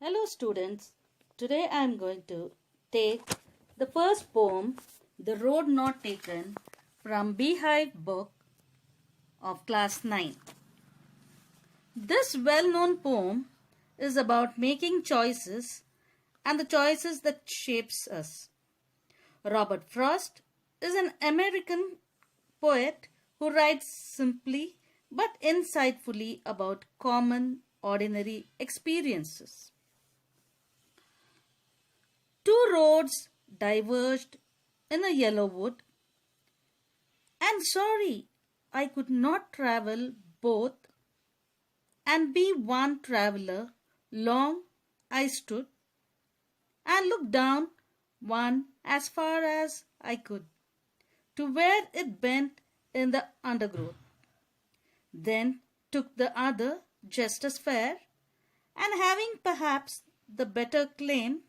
Hello students, today I am going to take the first poem, The Road Not Taken, from Beehive book of class 9. This well-known poem is about making choices and the choices that shapes us. Robert Frost is an American poet who writes simply but insightfully about common ordinary experiences. Two roads diverged in a yellow wood, and sorry I could not travel both and be one traveller. Long I stood and looked down one as far as I could to where it bent in the undergrowth. Then took the other just as fair, and having perhaps the better claim,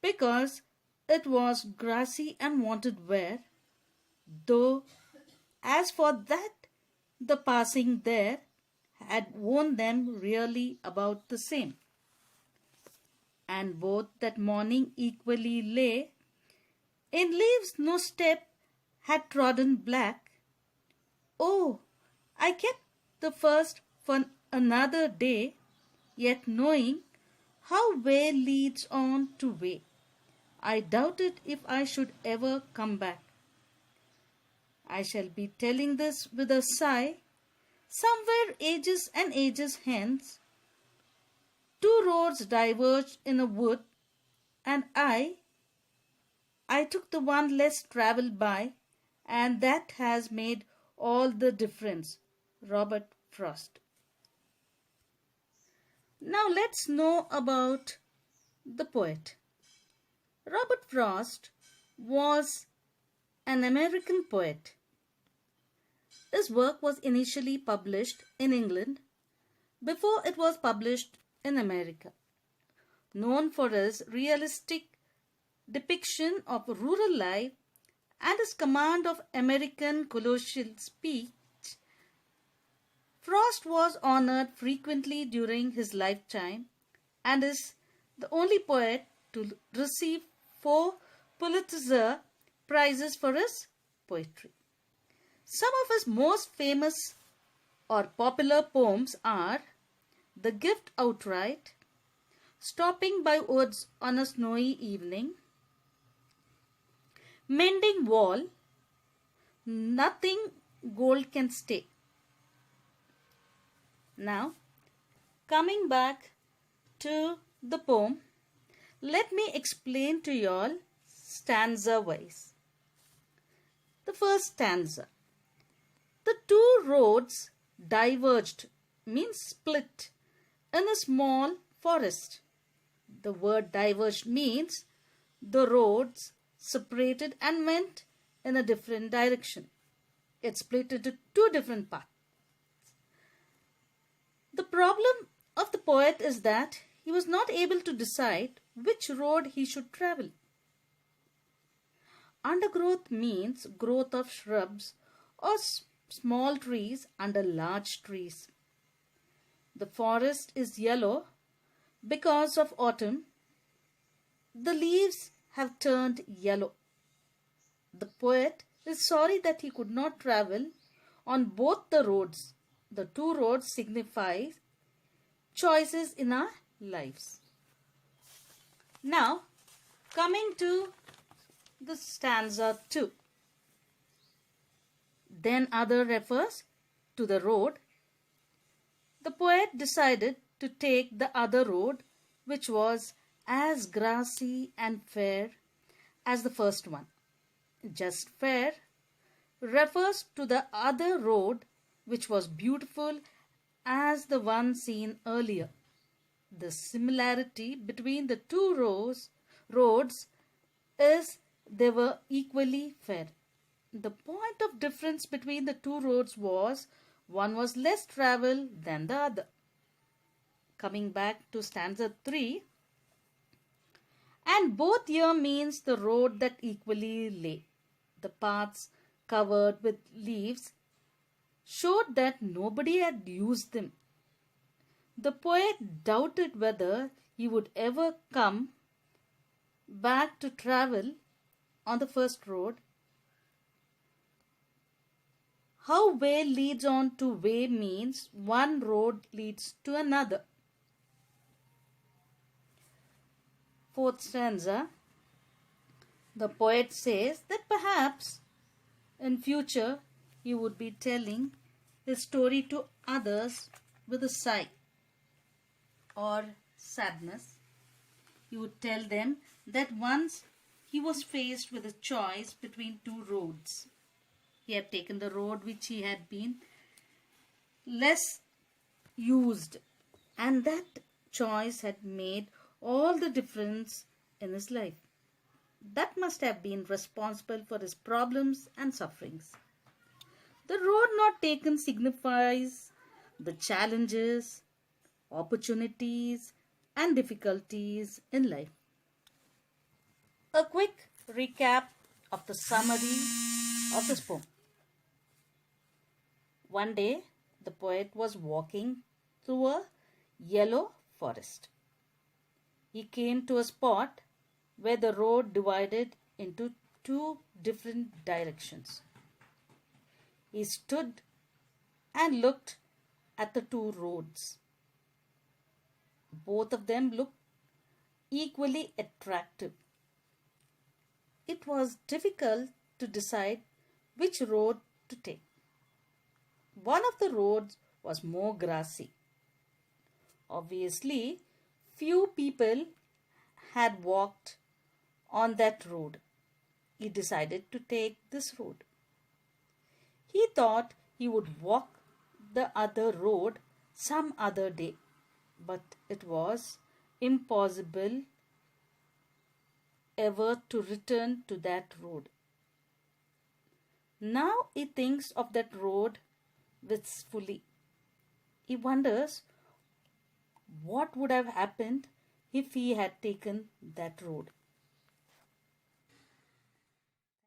because it was grassy and wanted wear, though as for that the passing there had worn them really about the same. And both that morning equally lay in leaves no step had trodden black. Oh, I kept the first for another day, yet knowing how way leads on to way, I doubted if I should ever come back. I shall be telling this with a sigh. Somewhere ages and ages hence, two roads diverged in a wood, and I took the one less travelled by, and that has made all the difference. Robert Frost. Now let's know about the poet. Robert Frost was an American poet. His work was initially published in England before it was published in America. Known for his realistic depiction of rural life and his command of American colloquial speech, Frost was honored frequently during his lifetime and is the only poet to receive 4 Pulitzer Prizes for his poetry. Some of his most famous or popular poems are The Gift Outright, Stopping by Woods on a Snowy Evening, Mending Wall, Nothing Gold Can Stay. Now, coming back to the poem, let me explain to you all stanza wise. The first stanza. The two roads diverged means split in a small forest. The word diverged means the roads separated and went in a different direction. It split into two different paths. The problem of the poet is that he was not able to decide which road he should travel. Undergrowth means growth of shrubs or small trees under large trees. The forest is yellow because of autumn. The leaves have turned yellow. The poet is sorry that he could not travel on both the roads. The two roads signify choices in our lives. Now, coming to the stanza 2. Then other refers to the road. The poet decided to take the other road, which was as grassy and fair as the first one. Just fair refers to the other road, which was beautiful as the one seen earlier. The similarity between the two roads is they were equally fair. The point of difference between the two roads was one was less travelled than the other. Coming back to stanza 3, and both here means the road that equally lay. The paths covered with leaves showed that nobody had used them. The poet doubted whether he would ever come back to travel on the first road. How way leads on to way means one road leads to another. Fourth stanza, the poet says that perhaps in future he would be telling his story to others with a sigh or sadness. He would tell them that once he was faced with a choice between two roads. He had taken the road which he had been less used, and that choice had made all the difference in his life. That must have been responsible for his problems and sufferings. The road not taken signifies the challenges, opportunities, and difficulties in life. A quick recap of the summary of this poem. One day, the poet was walking through a yellow forest. He came to a spot where the road divided into two different directions. He stood and looked at the two roads. Both of them looked equally attractive. It was difficult to decide which road to take. One of the roads was more grassy. Obviously, few people had walked on that road. He decided to take this road. He thought he would walk the other road some other day, but it was impossible ever to return to that road. Now he thinks of that road wistfully. He wonders what would have happened if he had taken that road.